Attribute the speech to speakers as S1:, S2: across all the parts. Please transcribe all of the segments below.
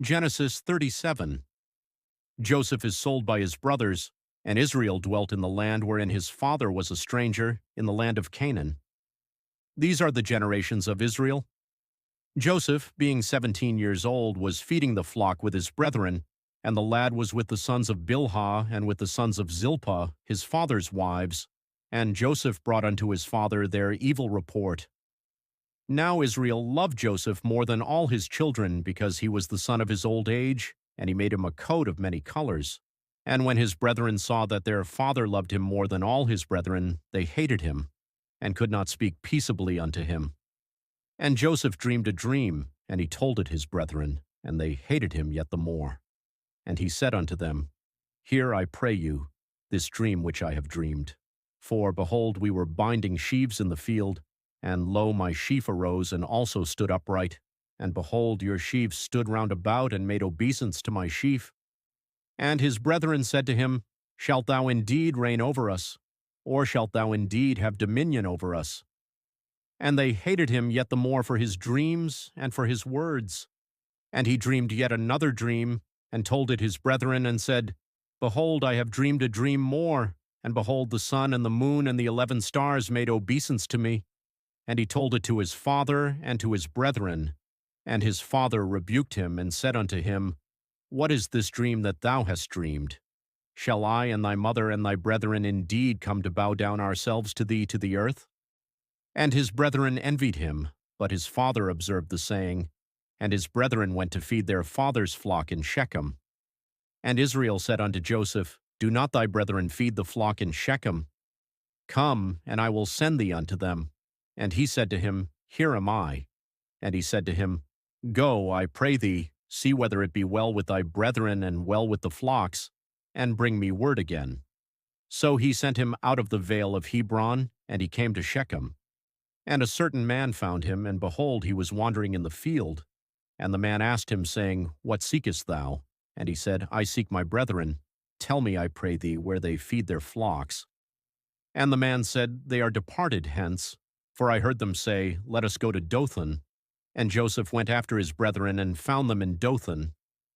S1: Genesis 37. Joseph is sold by his brothers, and Israel dwelt in the land wherein his father was a stranger, in the land of Canaan. These are the generations of Israel. Joseph, being 17 years old, was feeding the flock with his brethren, and the lad was with the sons of Bilhah and with the sons of Zilpah, his father's wives, and Joseph brought unto his father their evil report. Now Israel loved Joseph more than all his children, because he was the son of his old age, and he made him a coat of many colors. And when his brethren saw that their father loved him more than all his brethren, they hated him, and could not speak peaceably unto him. And Joseph dreamed a dream, and he told it his brethren, and they hated him yet the more. And he said unto them, Hear, I pray you, this dream which I have dreamed. For, behold, we were binding sheaves in the field, and lo, my sheaf arose and also stood upright. And behold, your sheaves stood round about and made obeisance to my sheaf. And his brethren said to him, Shalt thou indeed reign over us? Or shalt thou indeed have dominion over us? And they hated him yet the more for his dreams and for his words. And he dreamed yet another dream, and told it his brethren, and said, Behold, I have dreamed a dream more, and behold, the sun and the moon and the 11 stars made obeisance to me. And he told it to his father and to his brethren. And his father rebuked him, and said unto him, What is this dream that thou hast dreamed? Shall I and thy mother and thy brethren indeed come to bow down ourselves to thee to the earth? And his brethren envied him, but his father observed the saying. And his brethren went to feed their father's flock in Shechem. And Israel said unto Joseph, Do not thy brethren feed the flock in Shechem? Come, and I will send thee unto them. And he said to him, Here am I. And he said to him, Go, I pray thee, see whether it be well with thy brethren and well with the flocks, and bring me word again. So he sent him out of the vale of Hebron, and he came to Shechem. And a certain man found him, and behold, he was wandering in the field. And the man asked him, saying, What seekest thou? And he said, I seek my brethren. Tell me, I pray thee, where they feed their flocks. And the man said, They are departed hence, for I heard them say, Let us go to Dothan. And Joseph went after his brethren, and found them in Dothan.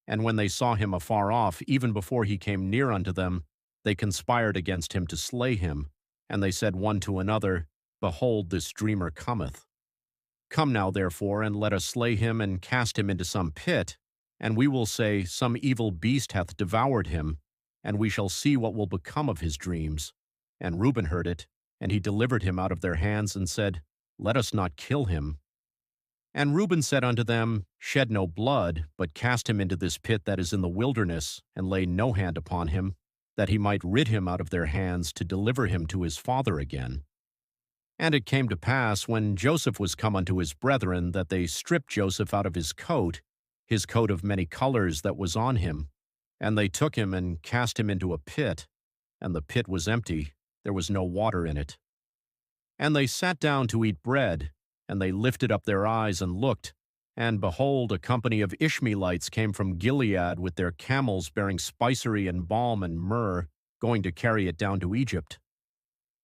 S1: And when they saw him afar off, even before he came near unto them, they conspired against him to slay him. And they said one to another, Behold, this dreamer cometh. Come now, therefore, and let us slay him, and cast him into some pit. And we will say, Some evil beast hath devoured him, and we shall see what will become of his dreams. And Reuben heard it, and he delivered him out of their hands, and said, Let us not kill him. And Reuben said unto them, Shed no blood, but cast him into this pit that is in the wilderness, and lay no hand upon him, that he might rid him out of their hands, to deliver him to his father again. And it came to pass, when Joseph was come unto his brethren, that they stripped Joseph out of his coat of many colors that was on him. And they took him and cast him into a pit, and the pit was empty, there was no water in it. And they sat down to eat bread, and they lifted up their eyes and looked, and behold, a company of Ishmaelites came from Gilead with their camels bearing spicery and balm and myrrh, going to carry it down to Egypt.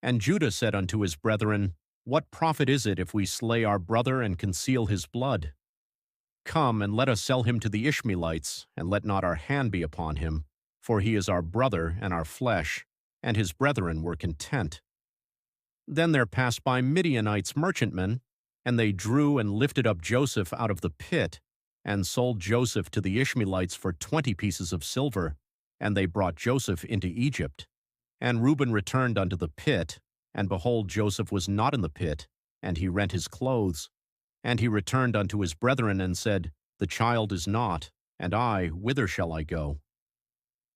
S1: And Judah said unto his brethren, What profit is it if we slay our brother and conceal his blood? Come, and let us sell him to the Ishmaelites, and let not our hand be upon him, for he is our brother and our flesh. And his brethren were content. Then there passed by Midianites merchantmen, and they drew and lifted up Joseph out of the pit, and sold Joseph to the Ishmaelites for 20 pieces of silver, and they brought Joseph into Egypt. And Reuben returned unto the pit, and behold, Joseph was not in the pit, and he rent his clothes. And he returned unto his brethren, and said, The child is not, and I, whither shall I go?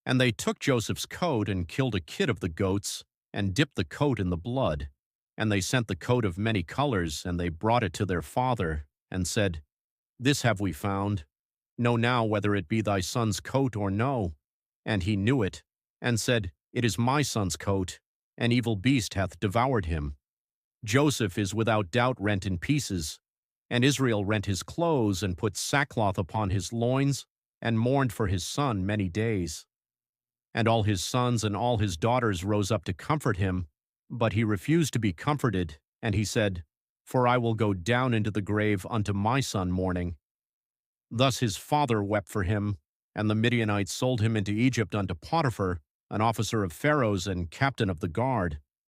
S1: And they took Joseph's coat, and killed a kid of the goats, and dipped the coat in the blood. And they sent the coat of many colors, and they brought it to their father, and said, This have we found. Know now whether it be thy son's coat or no. And he knew it, and said, It is my son's coat. An evil beast hath devoured him. Joseph is without doubt rent in pieces. And Israel rent his clothes, and put sackcloth upon his loins, and mourned for his son many days. And all his sons and all his daughters rose up to comfort him, but he refused to be comforted, and he said, For I will go down into the grave unto my son mourning. Thus his father wept for him, and the Midianites sold him into Egypt unto Potifar, an officer of Pharaoh's and captain of the guard.